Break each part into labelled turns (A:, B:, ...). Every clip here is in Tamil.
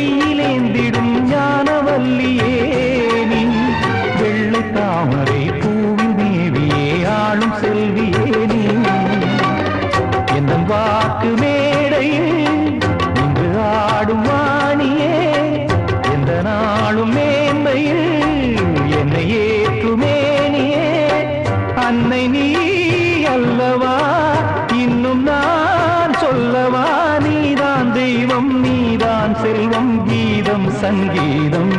A: கையிலேந்திடும் ஞானவல்லியே நீ வெள்ளை தாமரை பூவின் தேவியே ஆளும் செல்வியே நீ எந்த வாக்கு மேடையில் இன்று ஆடும் வாணியே எந்த நாளும் மேன்மையில் என்னை ஏற்றுமேனியே அன்னை நீ அல்லவா இன்னும் நான் சொல்லவா நீதான் தெய்வம் நீதான் செல்வம் கீதம் சங்கீதம்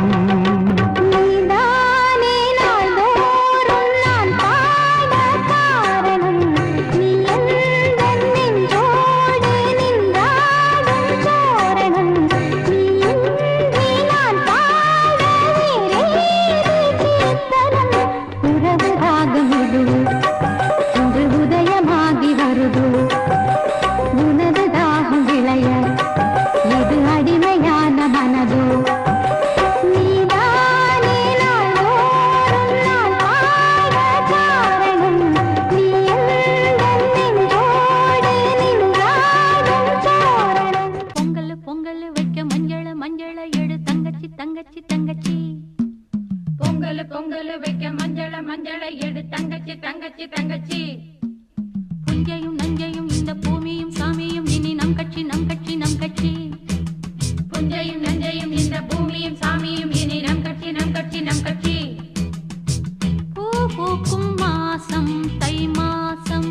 B: பொங்கல் வைக்க மஞ்சள மஞ்சள எடு தங்கச்சி தங்கச்சி தங்கச்சி புஞ்சையும் நஞ்சையும் இந்த பூமியும் சாமியும் இனி நம் கட்சி நம் கட்சி நம் கட்சி புஞ்சையும் நஞ்சையும் இந்த பூமியும் சாமியும் இனி நம் கட்சி நம் கட்சி நம் கட்சி பூ பூக்கும் மாசம் தை மாசம்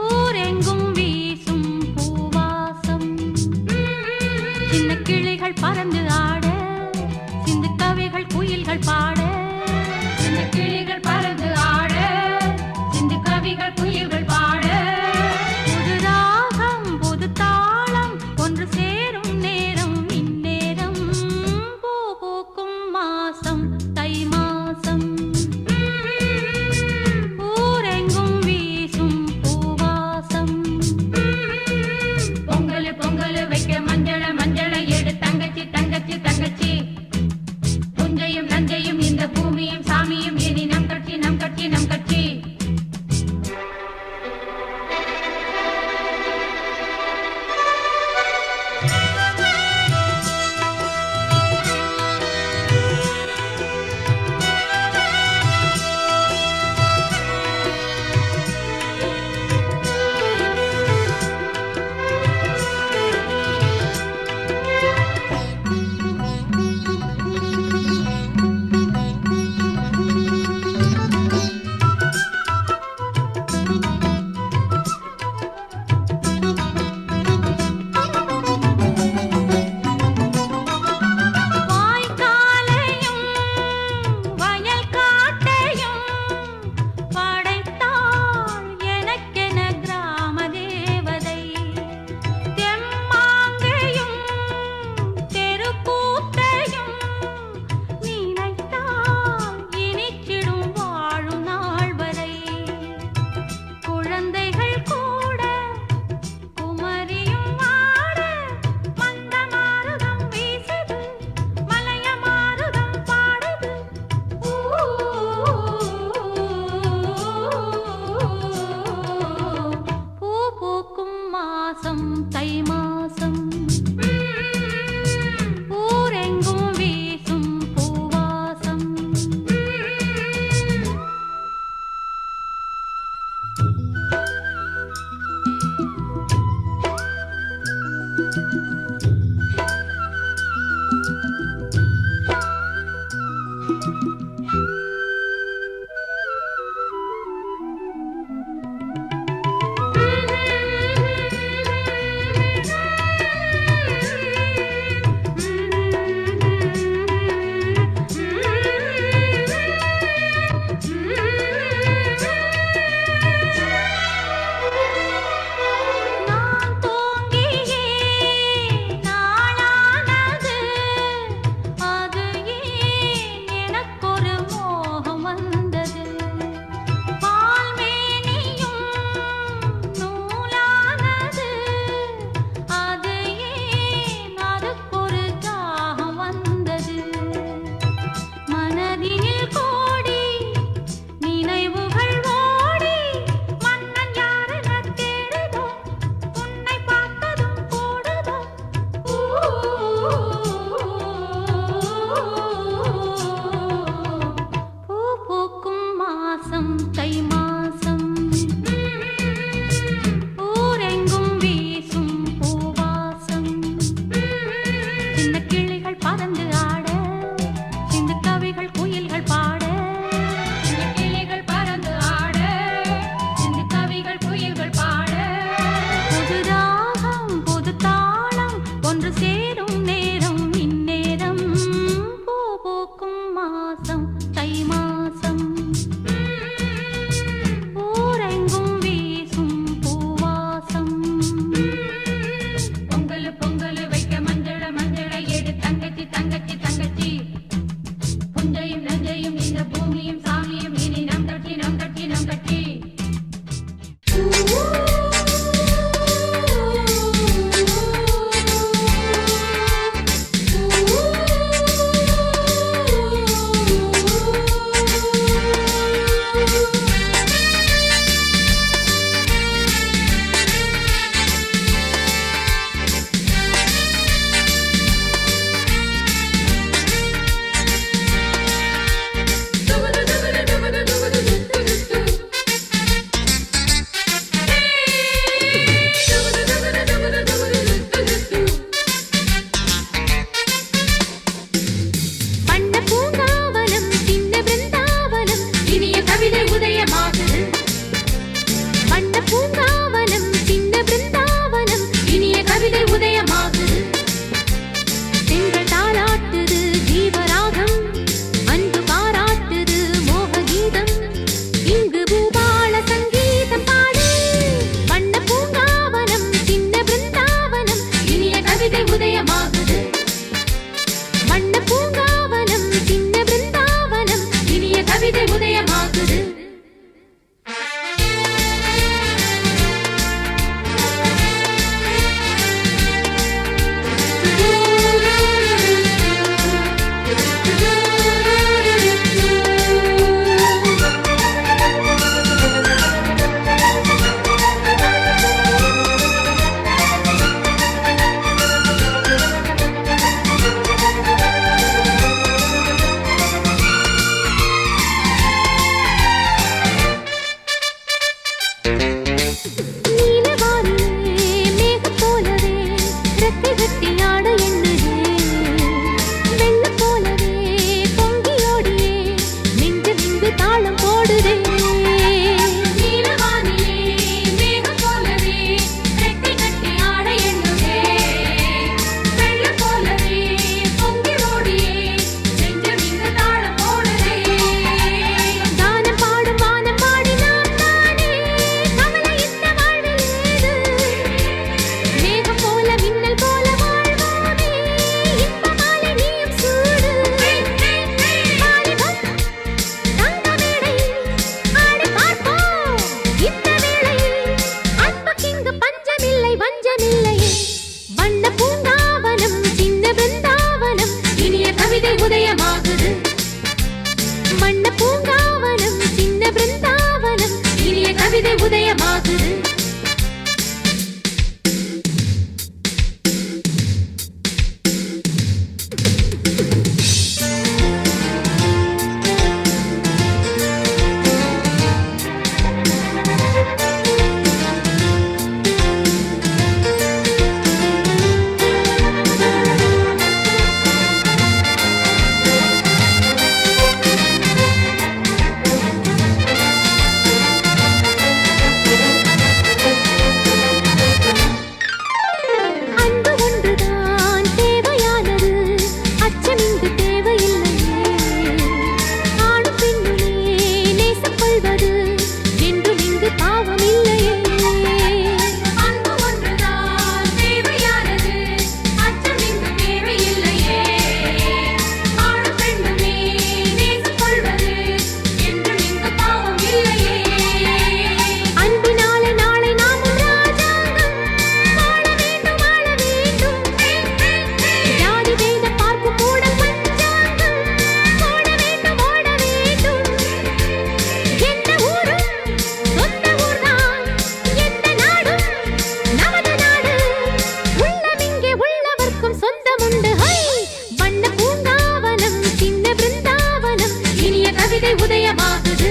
B: ஊரெங்கும் வீசும் பூவாசம் சின்ன கிளிகள் பறந்து ஆட சிந்து கவிகள் குயில்கள் பாட சின்ன கிளிகள் பறந்து ஆட சிந்து கவிகள் குயில்கள் பாட புது ராகம் புது போடுதே நீலவானிலே மேகம் போலவே ரெக்கை கட்டி ஆட எண்ணுதே வெள்ளம் போலவே பொங்கி ஓடியே நெஞ்சம் இங்கு தாளம் போடுதே கானம் பாடும் வானம் பாடி நாம் தானே கவலை இந்த வாழ்வில் ஏது மேகம் போல மின்னல் போல வாழ்வோமே இன்பமாலை நீயும் சூடு வாலிபம் தங்க மேடையில் ஆடி பார்ப்போம் இந்த வேளையில் அன்புக்கிங்கு பஞ்சமில்லை வஞ்சமில்லையே வண்ண பூங்காவனம் சின்ன பிருந்தாவனம் இனிய கவிதை உதயமாகுது வண்ண பூங்காவனம் சின்ன பிருந்தாவனம் இனிய கவிதை உதயமாகுது அன்பு ஒன்றுதான் தேவையானது அச்சமிங்கு தேவையில்லையே ஆணும் பெண்ணுமே நேசம் கொள்வது என்றும் இங்கு பாவம் இல்லையே அன்பு ஒன்றுதான் தேவையானது அச்சமிங்கு தேவையில்லையே ஆணும் பெண்ணுமே நேசம் கொள்வது என்றும் இங்கு பாவம் இல்லையே அன்பினாலே நாளை நாமும் ராஜாங்கம் வாழ வேண்டும் வாழ வேண்டும் ஜாதி வேத பார்ப்பு கூட பஞ்சாங்கம் ஓட வேண்டும் ஓட வேண்டும் எந்த ஊரும் சொந்த ஊர்தான் எந்த நாடும் நமது நாடு உள்ளமிங்கே உள்ளவர்க்கும் சொந்தமுண்டு ஹை வண்ண பூங்காவனம் சின்ன பிருந்தாவனம் இனிய கவிதை உதயமாகுது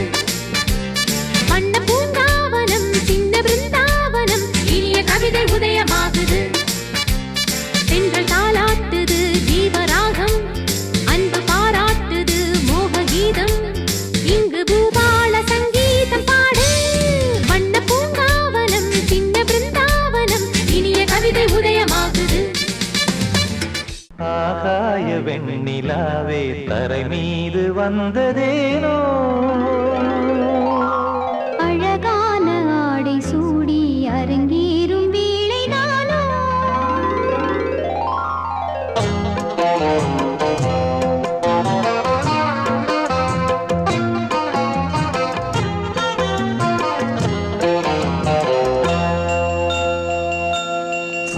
B: வண்ண பூங்காவனம் சின்ன பிருந்தாவனம் இனிய கவிதை உதயமாகுது தென்றல் தாலாட்டுது ஜீவராகம் அன்பு பாராட்டுது மோக கீதம் இங்கு பூபால சங்கீதம் பாடு வண்ண பூங்காவனம் சின்ன பிருந்தாவனம் இனிய கவிதை உதயமாகுது
A: ஆகாய வெண்ணிலாவே தரை மீது வந்ததேனோ
B: அழகான ஆடை சூடி அரங்கேறும் வேளைதானோ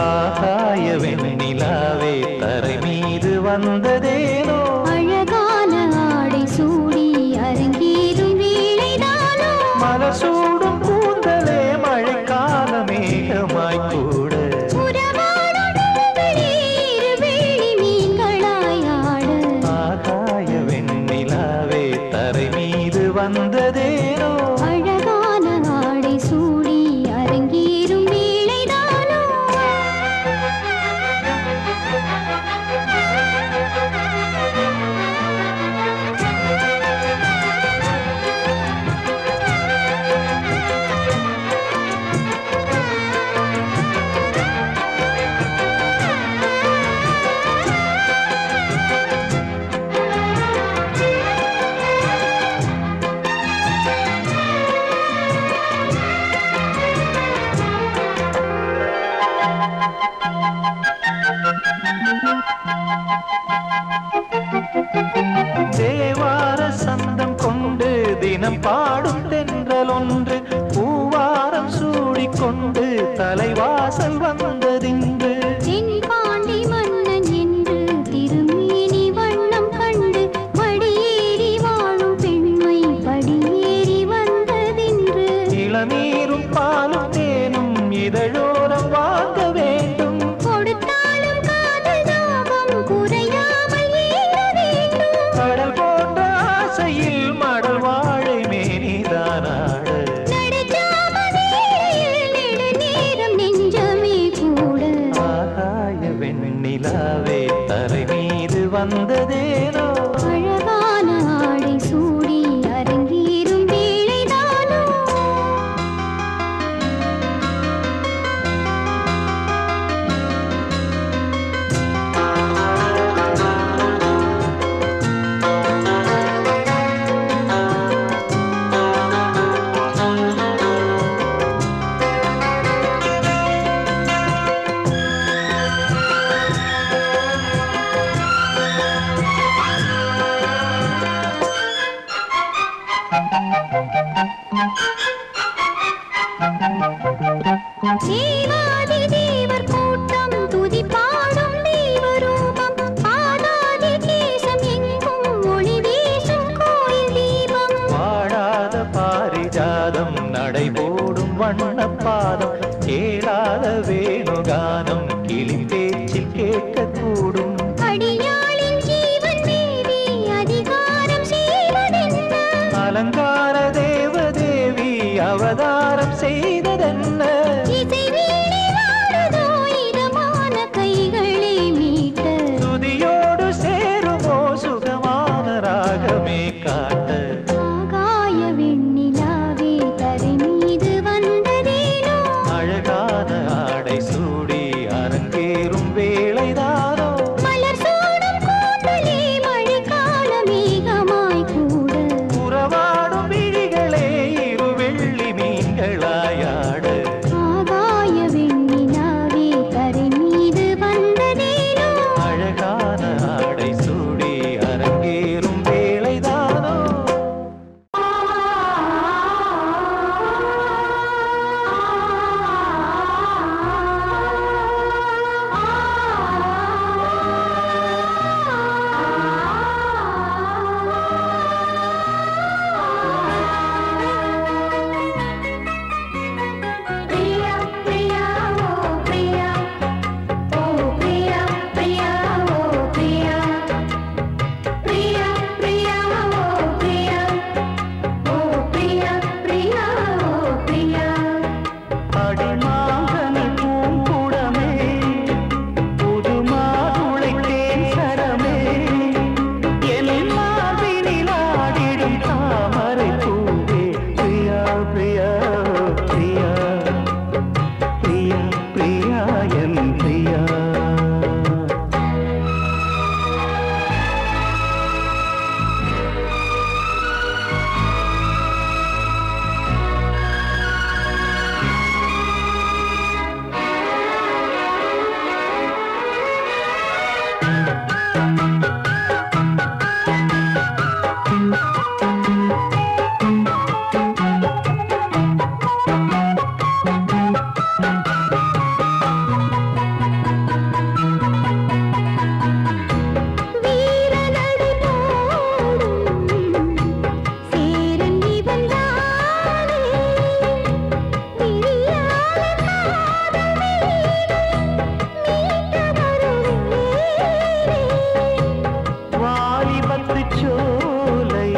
A: ஆகாய வெண்ணிலாவே தரை மீது வந்ததேனோ
B: அழகான ஆடை சூடி அரங்கேறும் வேளைதானோ
A: மலர் சூடும் கூந்தலே மழைக்கால மேகமாய் கூட
B: உறவாடுங்களே இருவேளி மீன்களாய் ஆட
A: ஆகாய வெண்ணிலாவே தரை மீது வந்ததேனோ
B: அழகான ஆடை சூடி அரங்கேறும் வேளைதானோ
A: தேவார சந்தம் கொண்டு தினம் பாடும் தென்றல் ஒன்று பூவாரம் சூடிக்கொண்டு தலைவாசல் வந்ததின்று
B: தென்பாண்டி மன்னன் என்று திருமேனி வண்ணம் கண்டு படியேறி வாழும் பெண்மை படியேறி வந்ததென்று
A: இளநீரும் பாலும் தேனும் இதழோரம் வாங்க வேண்டும்
B: கொடுத்தாலும் காதல் தாபம் குறையாமல் ஏற வேண்டும்
A: கடல் போன்ற ஆசையில் மடல் வாழை மேனிதானாட
B: நடுச்சாம வேளையில் நெடுநேரம் நெஞ்சமே தேவாதி தேவர் கூட்டம் துதி பாடும் தெய்வரூபம் பாதாதி தேசம் எங்கும் ஒளி வீசும் கோயில் தீபம்
A: பாடாத பாரிஜாதம் நடைபோடும் வண்ணப்பாதம் கேளாத வேணுகானம் கிளி பேச்சில் கேட்கக்கூடும்
B: அடியாளின் ஜீவன் தேவி அதிகாரம் செய்வதென்ன
A: அலங்கார தேவதேவி அவதாரம் செய்ததென்ன
B: இசை வீணை வாடுதோ இதமான கைகளை மீட்ட
A: துதியோடு சேருமோ சுகமான ராகமே காட்ட
B: ஆகாய வெண்ணிலாவே தரை மீது வந்ததேனோ
A: அழகான ஆடை சூடி அரங்கேறும் வேளைதானோ
B: மலர் சூடும் கூந்தலே மழைக்கால மேகமாய் கூட
A: உறவாடும் விழிகளே இரு வெள்ளி மீன்களாயாட
B: ஆகாய வெண்ணிலாவே தரை மீது வந்ததேனோ
A: அழகான ஆடை சூடி அரங்கேறும் வேளைதானோ
B: பிரியா பிரியா ஓ பிரியா ஓ பிரியா பிரியா ஓ பிரியா பிரியா பிரியா ஓ பிரியா ஓ பிரியா பிரியா ஓ பிரியா
A: அடிமாங்கனி பூங்குடமே புது மாதுளை தேன் சரமே என் மார்பினில் ஆடிடும் தாமரை பூவே பிரியா பிரியா பிரியா பிரியா பிரியா என் பிரியா
B: வீரநடை போடும் சேரன் இவன்தானே விழியால காதல் மீட்ட வருவேனே
A: வாலிபத்து சோலை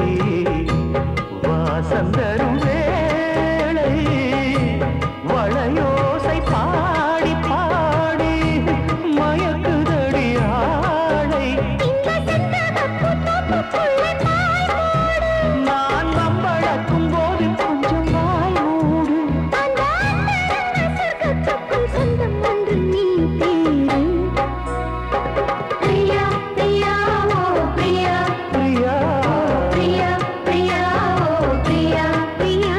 A: வாசந்தரும் வேளை வளையோசை பாடி பாடி மயக்குதடி ஆடை
B: இந்த செந்தமப்பு தோப்புக்குள்ள தாய் மூடு
A: நான் நம்பழக்கும் போது கொஞ்சம் வாய் மூடு
B: அந்த அந்தரங்க சொர்க்கத்துக்குள் சொந்தம் ஒன்று நீ தேடு பிரியா பிரியா ஓ பிரியா
A: பிரியா
B: பிரியா பிரியா ஓ பிரியா பிரியா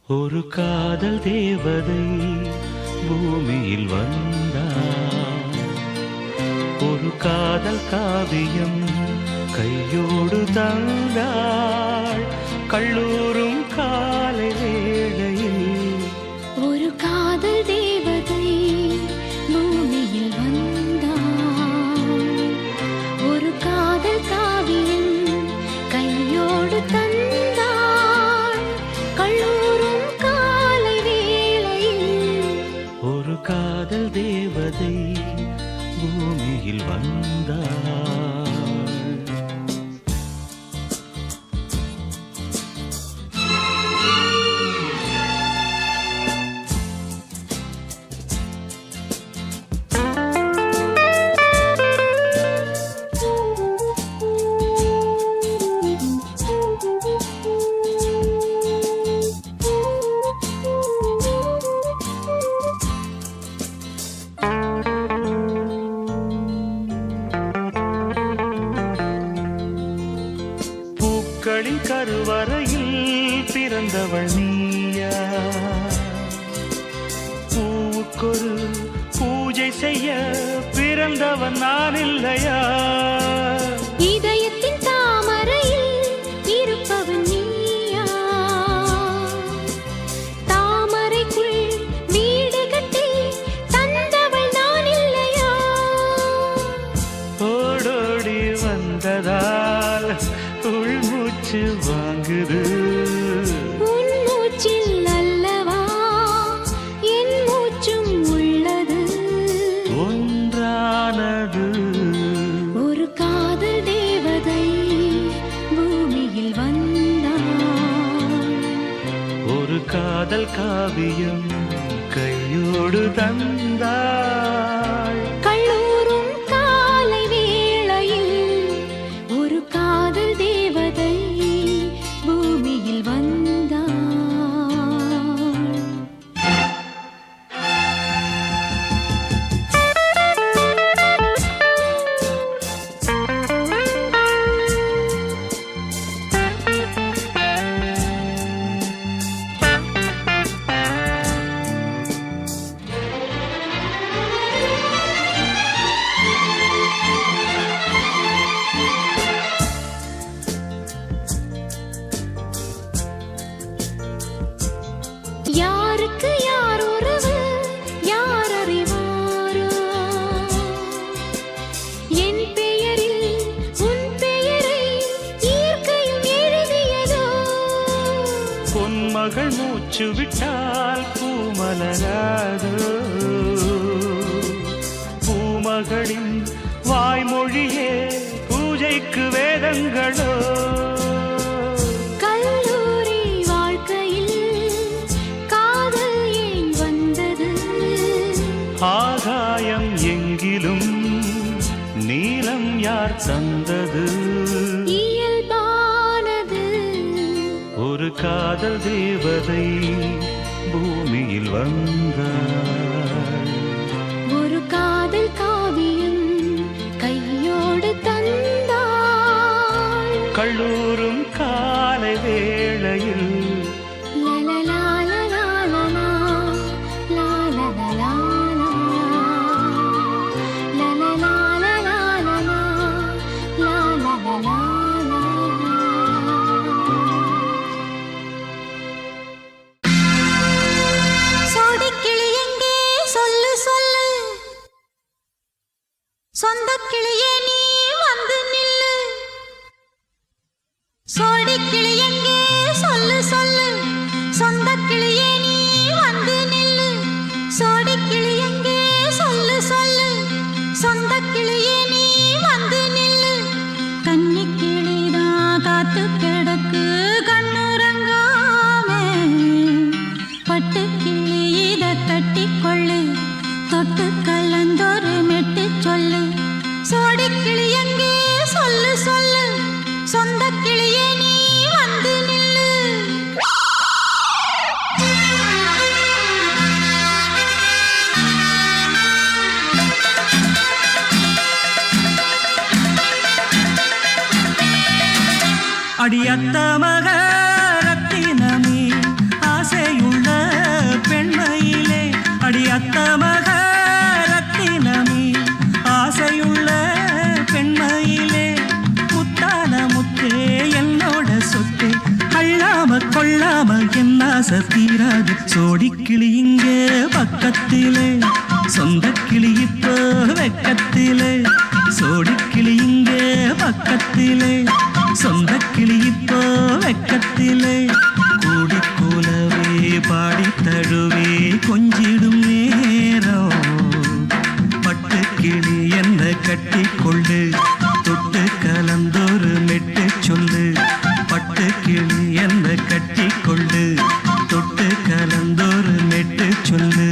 A: ஒரு காதல் தேவதை பூமியில் வந்தாள். ஒரு காதல் காவியம் கையோடு தந்தாள். கல்லூரும் காலை வேளையில்
B: ஒரு காதல் தேவதை பூமியில் வந்தாள். ஒரு காதல் காவியம் கையோடு தந்தாள். கல்லூரும் காலை வேளையில்
A: ஒரு காதல் தேவதை பூமியில் வந்தாள். பூக்களின் கருவறையில் பிறந்தவள் நீயா? பூவுக்கொரு பூஜை செய்ய பிறந்தவன் நான் இல்லையா?
B: இதயத்தின் தாமரையில் இருப்பவன் நீயா? தாமரைக்குள் வீடு கட்டி தந்தவள் நான் இல்லையா?
A: ஓடோடி வந்ததால் உள்மூச்சு வாங்குது.
B: உன் மூச்சில் அல்லவா என் மூச்சும் உள்ளது.
A: ஒன்றானது
B: ஒரு காதல் தேவதை பூமியில் வந்தாள்.
A: ஒரு காதல் காவியம் கையோடு தந்தாள்.
B: கல்லூரும் காலை வேளையில் ஒரு காதல் தேவதை பூமியில் வந்தாள். யாருக்கு யார் உறவு யார் அறிவாரோ? என் பெயரில் உன் பெயரை இயற்கையும் எழுதியதோ?
A: பொன்மகள் மூச்சு விட்டால் பூமலராதோ? பூமகளின் வாய்மொழியே பூஜைக்கு வேதங்களோ?
B: கல்லூரி வாழ்க்கையில் காதல் ஏன் வந்தது?
A: ஆகாயம் எங்கிலும் நீலம் யார் தந்தது?
B: இயல்பானது
A: ஒரு காதல் தேவதை பூமியில் வந்தாள்.
B: ஒரு காதல் காவியம் கையோடு தந்தாள்.
A: கல்லூரும் காலை வேளையில்
B: லலலாலலாலலா, லாலலலாலா, லலலாலலாலலா, லாலலலாலா. சோடிக்கிளி எங்கே சொல்லு சொல்லு, சொந்தக் கிளியே நீ வந்து நில்லு. சோடிக்கிளி எங்கே சொல்லு சொல்லு, சொந்தக் கிளியே நீ வந்து நில்லு. சோடிக்கிளி எங்கே சொல்லு சொல்லு, சொந்தக் கிளியே நீ வந்து நில்லு. கன்னிக் கிளிதான் காத்து கிடக்கு கண்ணுறங்காமே, பட்டுக் கிளி இத கட்டிக்கொள்ளு, தொட்டு கலந்தொரு மெட்டு சொல்லு. சோடிக்கிளி எங்கே சொல்லு சொல்லு, சொந்தக் கிளியே நீ வந்து நில்லு.
A: அடியத்த மக ரத்தினமே ஆசைய
C: என்ன சத்தீராது சோடிக்கிளி இங்கே பக்கத்திலே சொந்த கிளி இப்போ வெக்கத்திலே சோடிக்கிளி இங்கே பக்கத்திலே சொந்த கிளி இப்போ வெக்கத்திலே கூடிக்கூலவே பாடி தழுவே கொஞ்சிடும் நேரம் பட்டு கிளி என்ன கட்டி கொள்ளு தொட்டு கலந்தொரு மெட்டு சொல்லு பட்டு கிளி என்ன கட்டி கொள்ளு தொட்டு கலந்தொரு மெட்டு சொல்லு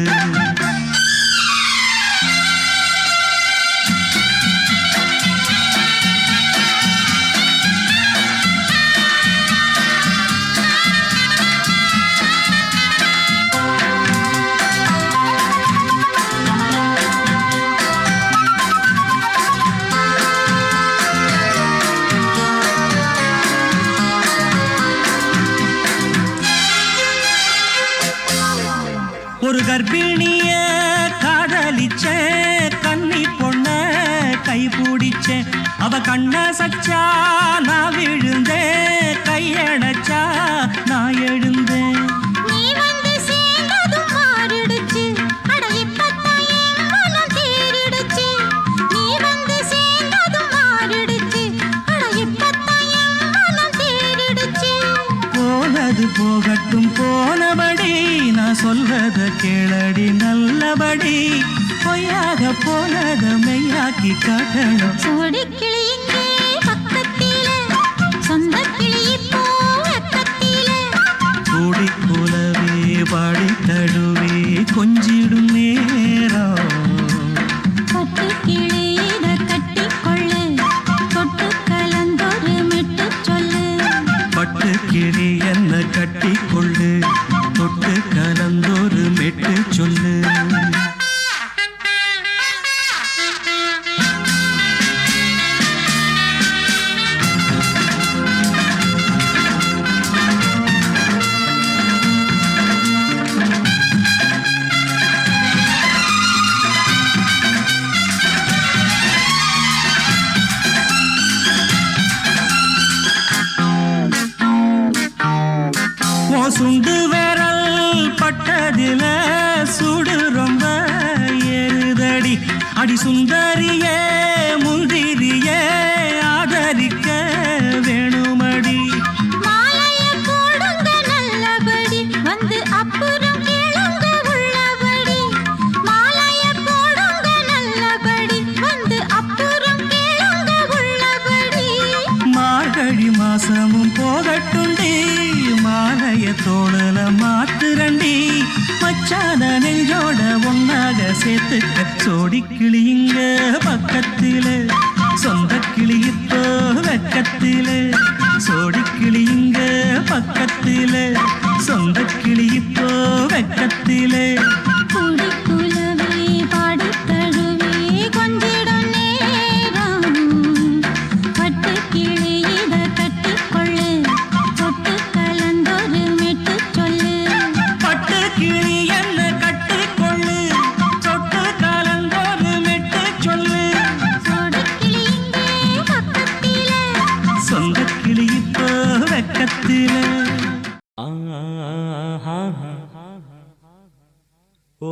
C: ஒரு கர்ப்பிணிய காதலிச்ச கன்னி பொண்ண கை பிடிச்ச அவ கண்ண சச்சா நான் விழுந்தேன் கையணைச்சா நான் எழுந்தேன்
B: நீ வந்து சேர்ந்ததும் மாறிடுச்சு அட இப்பத்தான் என் மனம் தேறிடுச்சு நீ வந்து சேர்ந்ததும் மாறிடுச்சு அட இப்பத்தான் என் மனம் தேறிடுச்சு
C: போனது போகட்டும் போனபடி நான் சொல்றத கேளடி நல்லபடி பொய்யாக போனத மெய்யாக்கி காட்டணும்
B: சோடிக்கிளி இங்கே பக்கத்திலே சொந்த கிளி இப்போ வெக்கத்திலே
C: கூடி கூலவே பாடி தழுவே கொஞ்சிடும் நேரம்
B: பட்டு கிளி இத கட்டிக்கொள்ளு தொட்டு கலந்தொரு மெட்டு சொல்லு
C: பட்டு கிளி என்ன கட்டி கொள்ளு தொட்டு கலந்தொரு மெட்டு சொல்லு சுண்டு விரல் பட்டதில சுடு ரொம்ப ஏறுதடி அடி சுந்தரியே முந்திரியே ஆதரிக்க வேணுமடி
B: மாலைய போடுங்க நல்லபடி வந்து அப்புறம் கேளுங்க உள்ளபடி மாலைய போடுங்க நல்லபடி வந்து அப்புறம் கேளுங்க உள்ளபடி
C: மார்கழி மாசமும் போகட்டுண்டி மாலைய தோழல மாத்துரண்டி மச்சான நெஞ்சோட ஒன்னாக சேர்த்துக்க சோடிக்கிளி இங்க பக்கத்திலே சொந்த கிளி இப்போ வெக்கத்திலே சோடிக்கிளி இங்க பக்கத்திலே சொந்த கிளி இப்போ வெக்கத்திலே
B: குடிக்குலவே பாடி தழுவே கொஞ்சிடும் நேரம் பட்டு கிளி இத கட்டிக்கொள்ளு தொட்டு கலந்தொரு மெட்டு சொல்லு
C: பட்டு கிளி என்ன கட்டி கொள்ளு தொட்டு கலந்தொரு மெட்டு சொல்லு
B: சோடிக்கிளி இங்கே பக்கத்திலே
C: சொந்த கிளி இப்போ வெக்கத்திலே ஓ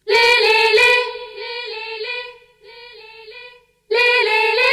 B: லே லே லே லே லே லே லே லே லே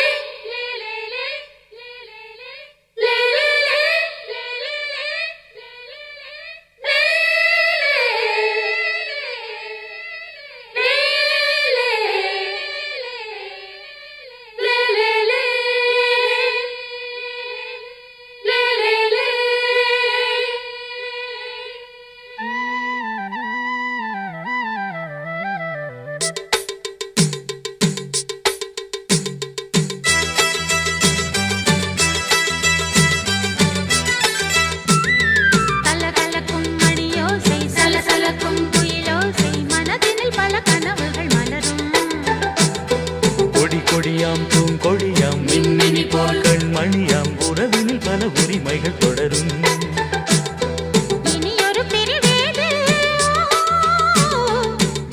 C: கொடியாம் பூங்கொடியாம் மின்மினி போல் கண்மணியாம் உறவினில் பல உரிமைகள் தொடரும்.
B: இனியொரு பிரிவேது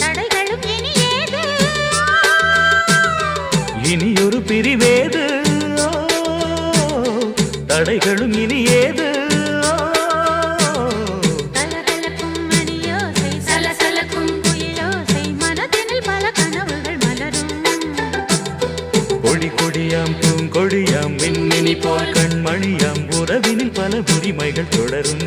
B: தடைகளும் இனியேது,
C: இனியொரு பிரிவேது தடைகளும் தடைகளும் இனி ஏது
B: கலகலக்கும் மணியோசை சலசலக்கும் குயிலோசை மனதினில் பல கனவுகள் மலரும்
C: கொடி கொடியாம் பூங்கொடியாம் மின்மினி போல் கண்மணியாம் உறவினில் பல உரிமைகள் தொடரும்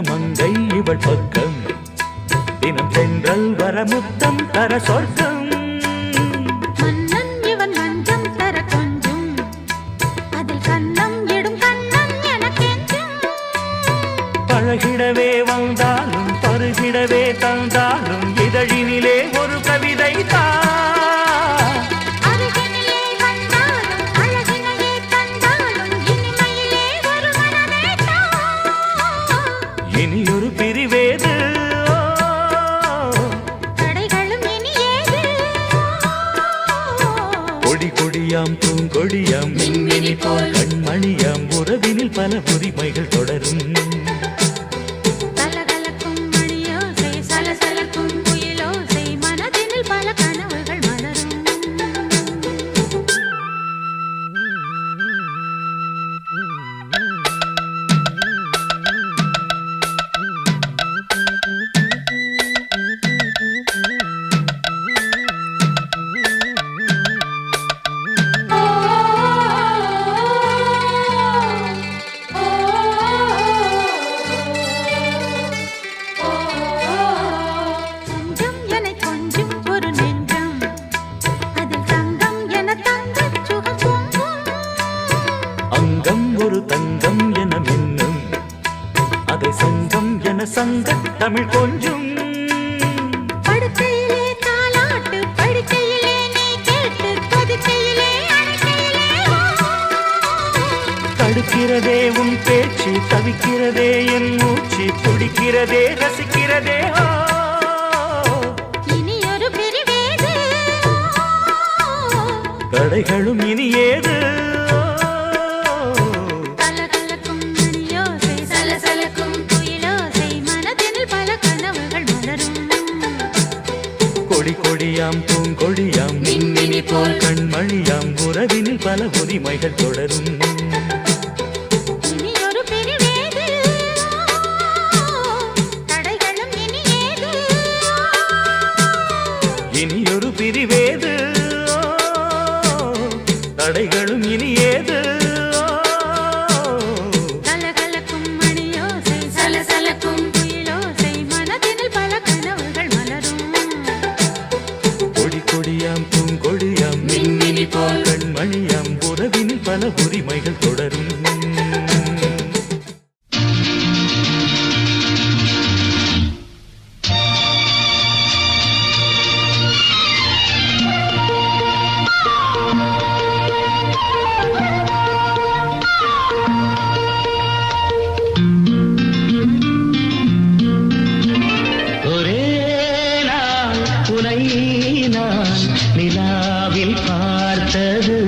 C: மங்கை இவள் பக்கம் தினம் தென்றல் வர முத்தம் தர சொர்க்கம்
B: மன்னன் இவன் மஞ்சம் தர கொஞ்சம் அதில் கண்ணம் இடும் கண்ணம் எனக்கென்றும்
C: பழகிடவே வந்தாலும் பருகிடவே தந்தாலும் இதழினிலே ஒரு கவிதை தான் இனியொரு பிரிவேது
B: தடைகளும் இனி ஏது
C: கொடி கொடியாம் பூங்கொடியாம் மின்மினி போல் கண்மணியாம் உறவினில் பல உரிமைகள் தொடரும்
B: கலகலக்கும் மணியோசை சலசலக்கும் குயிலோசை மனதினில் பல கனவுகள் மலரும்
C: அங்கம் ஒரு தங்கம் என மின்னும் அதை சங்கம் என சங்க தமிழ் கொஞ்சும்
B: படுக்கையிலே தாலாட்டு படுக்கையிலே நீ கேட்டு கொதிக்கையிலே அணைக்கையிலே
C: தடுக்கிறதே உன் பேச்சு தவிக்கிறதே என் மூச்சு துடிக்கிறதே ரசிக்கிறதே
B: இனி ஒரு பிரிவேது
C: தடைகளும் இனி ஏது
B: கலகலக்கும் மணியோசை சலசலக்கும் குயிலோசை மனதினில் பல கனவுகள் மலரும்
C: கொடி கொடியாம் பூங்கொடியாம் மின்மினி போல் கண்மணியாம் உறவினில் பல உரிமைகள் தொடரும்
B: இனி ஒரு பிரிவேது தடைகளும் இனி ஏது
C: இனியொரு பிரிவேது தடைகளும் இனி ஏது
B: கலகலக்கும் மணியோசை சலசலக்கும் குயிலோசை மனதினில் பல கனவுகள் மலரும்
C: கொடி கொடியாம் பூங்கொடியாம் மின்மினி போல் கண்மணியாம் உறவினில் பல உரிமைகள் தொடரும் ஒரே நாள் உனை நான் நிலாவில் பார்த்தது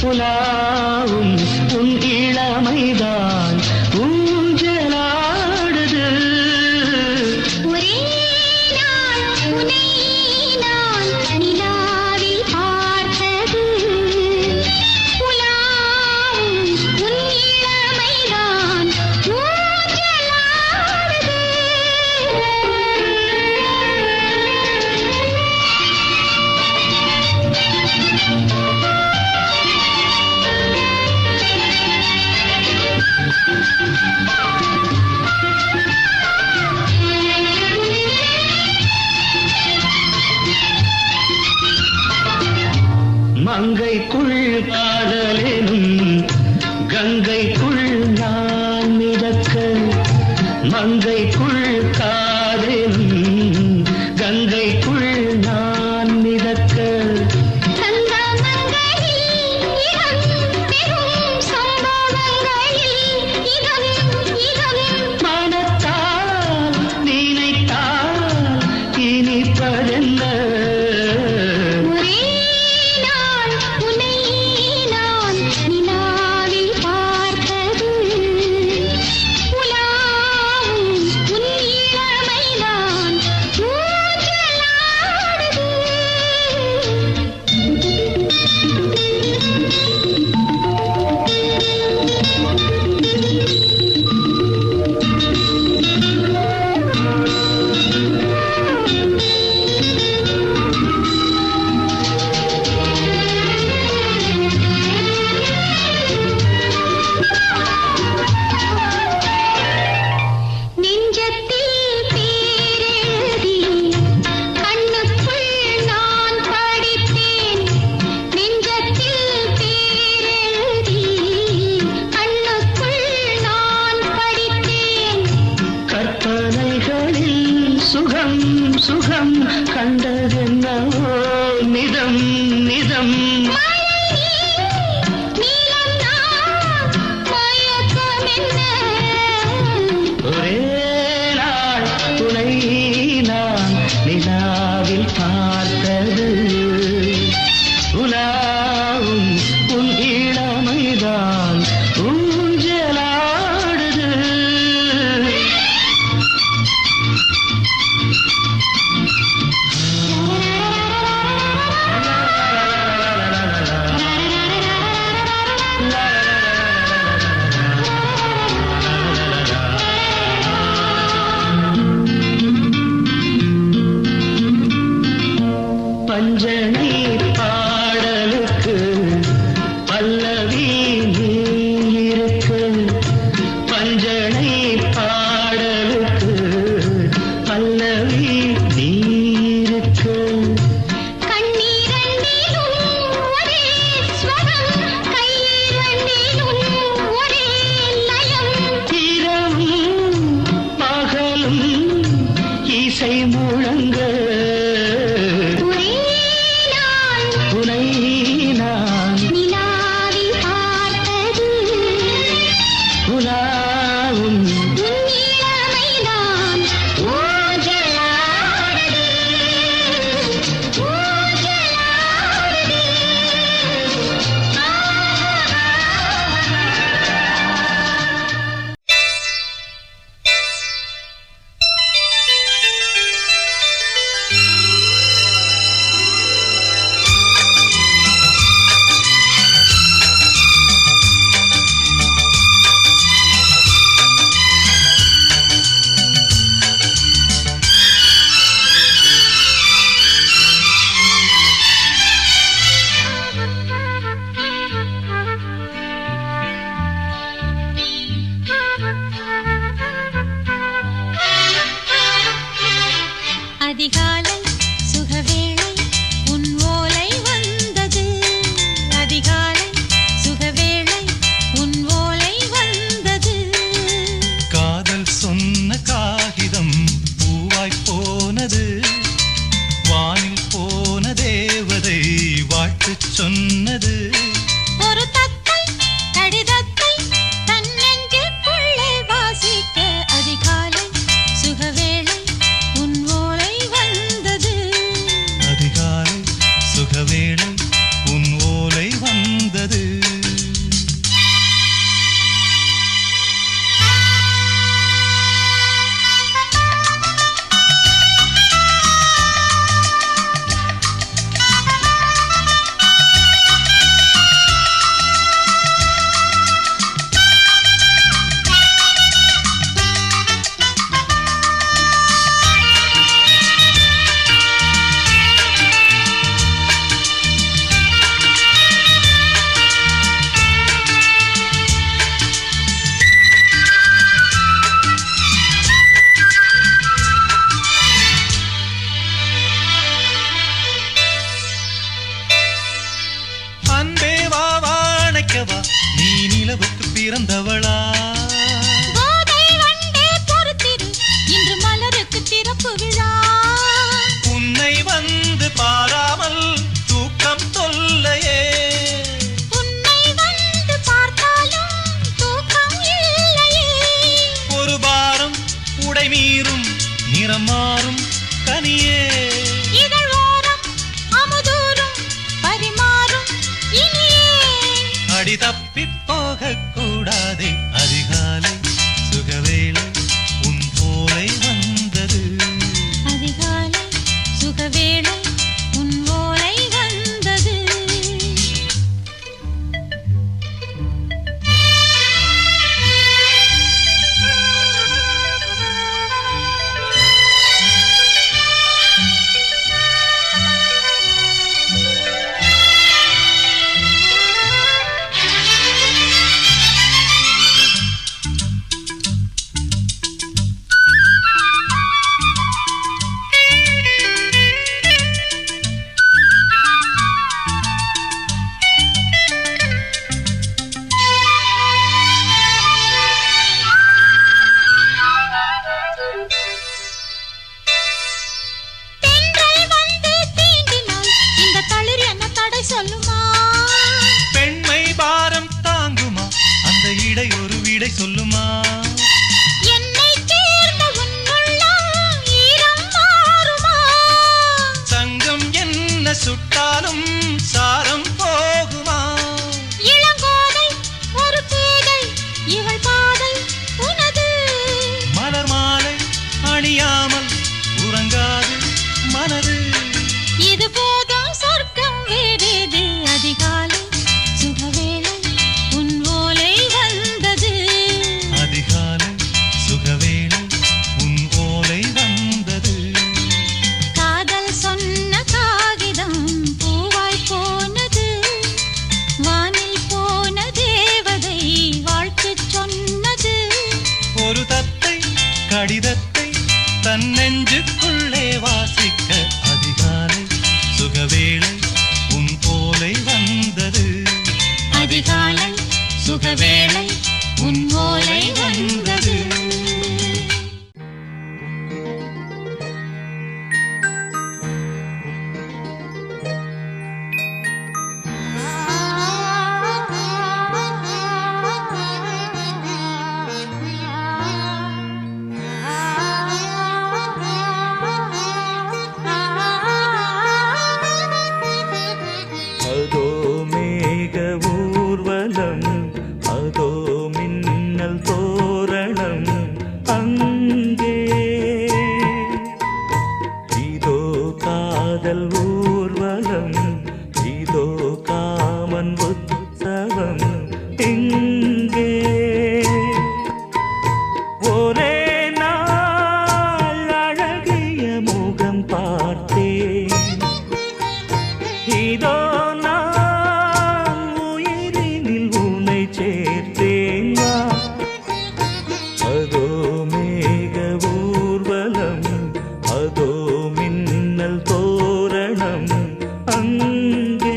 C: புலாவும் உன் இளமைதான் ஊஞ்சலாடுது
B: ஒரே நாள் உன்னை நான் நிலாவில் பார்த்தது புலாவும் உன் இளமைதான் ஊஞ்சலாடுது
C: மங்கைக்குள் காதலெனும் கங்கைக்குள் நான் மிதக்க மங்கைக்குள் காதலெனும் கங்கைக்குள் நான் மிதக்க மனத்தால் நீ
A: சுகம் கண்டதென்னவோ நிதம் நிதம் ஒரே நாள் துணை நான் நிலாவில் பார்த்தது உலாவும் உன் இளமைதான் ஊஞ்சலாடுது பஞ்சனை பாடலுக்கு பல்லவி நீ இருக்கு பஞ்சனை பாடலுக்கு பல்லவி நீ இருக்கு இரவும் பகலும் இசை முழங்க துணை நான் உலாவும்
B: அதிகாலை சுகவேளை உன் ஓலை வந்தது அதிகாலை சுகவேளை உன் ஓலை வந்தது
C: காதல் சொன்ன காகிதம் பூவாய் போனது வானில் போன தேவதை வாழ்த்துச் சொன்னது
B: ஒரு தத்தை கடிதத்தை தன் நெஞ்சுக்குள்ளே வாசிக்க அதிகாலை சுகவேளை உன் ஓலை வந்தது
C: அதிகாலை சுகவேளை உன் ஓலை வந்தது அன்பே வா வாழைக்கவா நீ நிலவுக்கு பிறந்தவளா
B: கோதை வண்டே பொறுத்திரு இன்று மலருக்கு திறப்பு விழா
C: உன்னை வந்து பாராமல் தூக்கம் தொல்லையே
B: உன்னை வந்து பார்த்தாலும் தூக்கம் இல்லையே
C: ஒரு பாரம் உடை மீறும் நிறம் மாறும் கனியே
B: இதழ் ஓரம் அமுதூரும் பரிமாறும் இனியே
C: அடி தப்பி போக கூடாதே அதிகாலை சுகவேளை உன் போலை வந்தது
B: அதிகாலை சுகவேளை உன் ஓலை வந்தது
D: நெஞ்சுக்குள்ளே வாசிக்க அதிகாலை சுகவேளை உன் போலை வந்தது.
B: அதிகாலை சுகவேளை உன் ஓலை வந்தது.
C: அதோ மேக ஊர்வலம், அதோ மின்னல் தோரணம் அங்கே. இதோ காதல் ஊர்வலம், இதோ காமன் உற்சவம் எங்கே. ஒரே நாள் அழகிய முகம் பார்த்தேன், இதோ நான் உயிரினில் உன்னை சேர்த்தேன். அதோ மேக ஊர்வலம், அதோ மின்னல் தோரணம் அங்கே.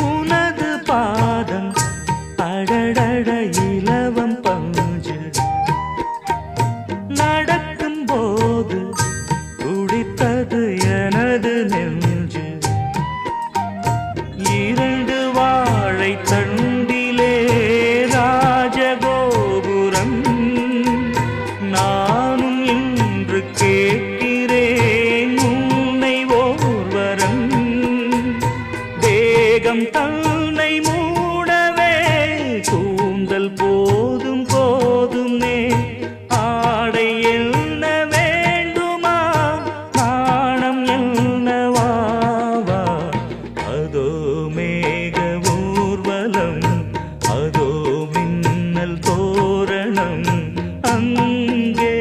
C: உனது பாதம் அடடட இலவம் பஞ்சு, நடக்கும் போது துடித்தது எனது நெஞ்சு. இரண்டு வாழை தண்டிலே ராஜகோபுரம், நானும் இன்று கேட்கிறேன் உன்னை ஓர்வரம். தேகம் தன்னை மூடவே கூந்தல் போதும் போதுமே, ஆடை என்ன வேண்டுமா நாணம் என்னவாவா. அதோ மேக ஊர்வலம், அதோ மின்னல் தோரணம் அங்கே.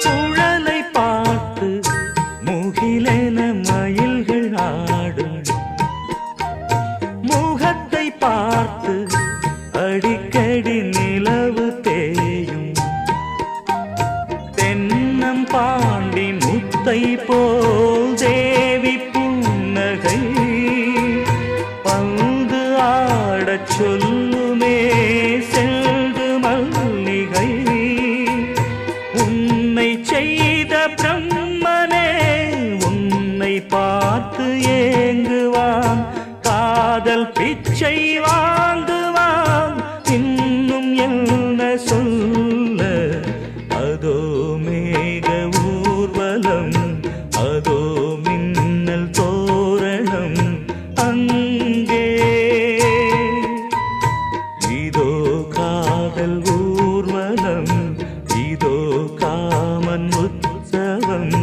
C: சுழலை பார்த்து முகிலென மயில்கள் ஆடும், முகத்தை பார்த்து அடிக்கடி நிலவு தேயும். தென்னம் பாண்டி முத்தை போல் தேவி புன்னகை, பந்து ஆடச் சொல்லுமே செல்து மல்லிகை. உன்னை செய்த பிரம்மனே உன்னை பார்த்து ஏங்குவான், காதல் பிச்சை வாங்குவான், இன்னும் என்ன சொல்ல. அதோ மேக ஊர்வலம், அதோ மின்னல் தோரணம் அங்கே. இதோ காதல் ஊர்வலம், இதோ காமன் உற்சவம்